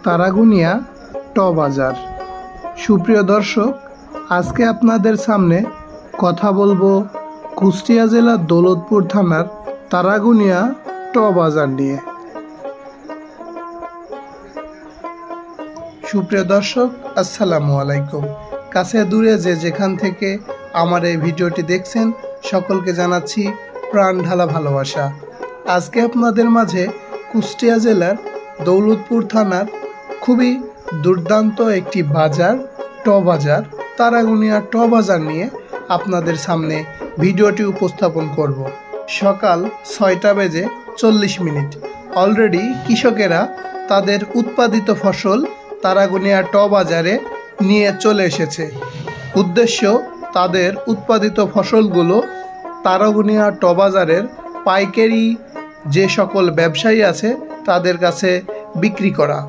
তারাগুনিয়া ট বাজার। সুপ্রিয় দর্শক, আজকে আপনাদের সামনে কথা বলবো কুষ্টিয়া জেলার দৌলতপুর থানার তারাগুনিয়া ট বাজার নিয়ে। সুপ্রিয় দর্শক, আসসালামু আলাইকুম। কাছে দূরে যে যেখান থেকে আমার এই ভিডিওটি দেখছেন, সকলকে জানাচ্ছি প্রাণ ঢালা ভালোবাসা। আজকে আপনাদের মাঝে কুষ্টিয়া জেলার দৌলতপুর থানার খুবই দুর্দান্ত একটি বাজার, ট বাজার, তারাগুনিয়া ট বাজার নিয়ে আপনাদের সামনে ভিডিওটি উপস্থাপন করব। সকাল 6:40 অলরেডি কৃষকেরা তাদের উৎপাদিত ফসল তারাগুনিয়া ট বাজারে নিয়ে চলে এসেছে। উদ্দেশ্য তাদের উৎপাদিত ফসলগুলো তারাগুনিয়া ট বাজারের পাইকারি যে সকল ব্যবসায়ী আছে তাদের কাছে বিক্রি করা।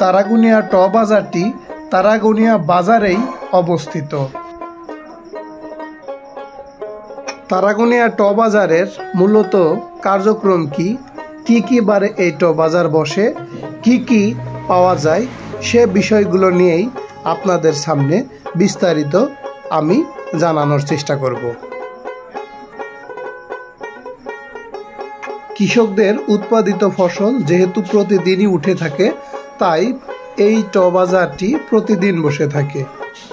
তারাগুনিয়া ট বাজারটি তারাগুনিয়া বাজারেই অবস্থিত। তারাগুনিয়া ট বাজারের মূলত কার্যক্রম কি কি বারে এই ট বাজার বসে, কি পাওয়া যায়, সে বিষয়গুলো নিয়েই আপনাদের সামনে বিস্তারিত আমি জানানোর চেষ্টা করব। কৃষকদের উৎপাদিত ফসল যেহেতু প্রতিদিনই উঠে থাকে, তাই এই ট বাজারটি প্রতিদিন বসে থাকে।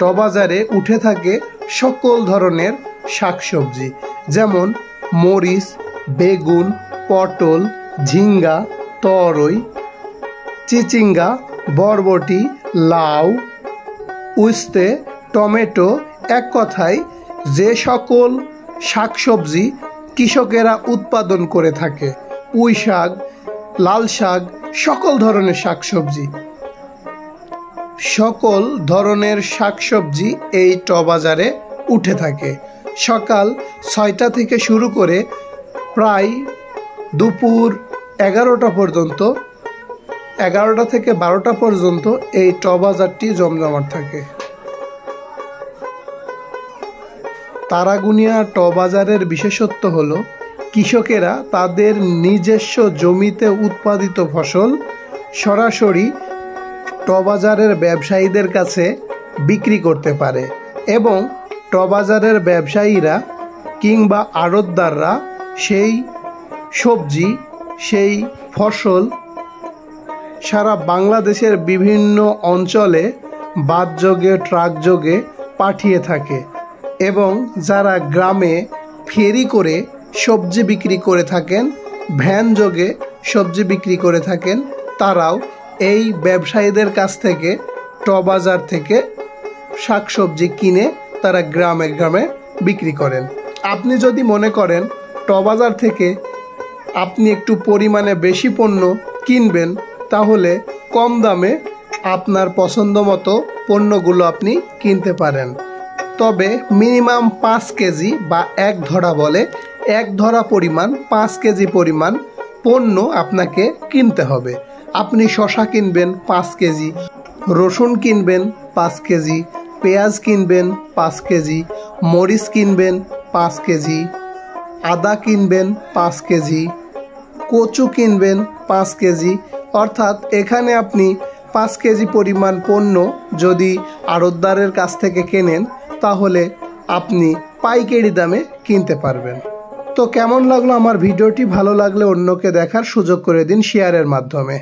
ট বাজারে উঠে থাকে সকল ধরনের শাকসবজি, যেমন মরিচ, বেগুন, পটল, ঝিঙ্গা, তরই, চিচিঙ্গা, বরবটি, লাউ, উস্তে, টমেটো, এক কথায় যে সকল শাকসবজি কৃষকেরা উৎপাদন করে থাকে, পুঁই শাক, লাল শাক, সকল ধরনের শাকসবজি, সকল ধরনের শাকসবজি এই ট বাজারে উঠে থাকে। সকাল 6টা থেকে শুরু করে প্রায় দুপুর 11টা পর্যন্ত, 11টা থেকে 12টা পর্যন্ত এই ট বাজারটি জমজমাট থাকে। তারাগুনিয়া ট বাজারের বিশেষত্ব হলো কৃষকেরা তাদের নিজস্ব জমিতে উৎপাদিত ফসল সরাসরি ট বাজারের ব্যবসায়ীদের কাছে বিক্রি করতে পারে এবং ট বাজারের ব্যবসায়ীরা কিংবা আড়তদাররা সেই সবজি, সেই ফসল সারা বাংলাদেশের বিভিন্ন অঞ্চলে বাসযোগে, ট্রাকযোগে পাঠিয়ে থাকে এবং যারা গ্রামে ফেরি করে সবজি বিক্রি করে থাকেন, ভ্যান যোগে সবজি বিক্রি করে থাকেন, তারাও এই ব্যবসায়ীদের কাছ থেকে ট বাজার থেকে শাকসবজি কিনে তারা গ্রামে গ্রামে বিক্রি করেন। আপনি যদি মনে করেন ট বাজার থেকে আপনি একটু পরিমাণে বেশি পণ্য কিনবেন, তাহলে কম দামে আপনার পছন্দ মতো পণ্যগুলো আপনি কিনতে পারেন। তবে মিনিমাম 5 কেজি বা এক ধরা বলে, এক ধরা পরিমাণ 5 কেজি পরিমাণ পণ্য আপনাকে কিনতে হবে। আপনি শসা কিনবেন 5 কেজি, রসুন কিনবেন 5 কেজি, পেঁয়াজ কিনবেন 5 কেজি, মরিচ কিনবেন 5 কেজি, আদা কিনবেন 5 কেজি, কচু কিনবেন 5 কেজি। অর্থাৎ এখানে আপনি 5 কেজি পরিমাণ পণ্য যদি আড়তদারের কাছ থেকে কেনেন, তাহলে আপনি পাইকারি দামে কিনতে পারবেন। তো কেমন লাগলো আমার ভিডিওটি? ভালো লাগলে অন্যকে দেখার সুযোগ করে দিন শেয়ারের মাধ্যমে।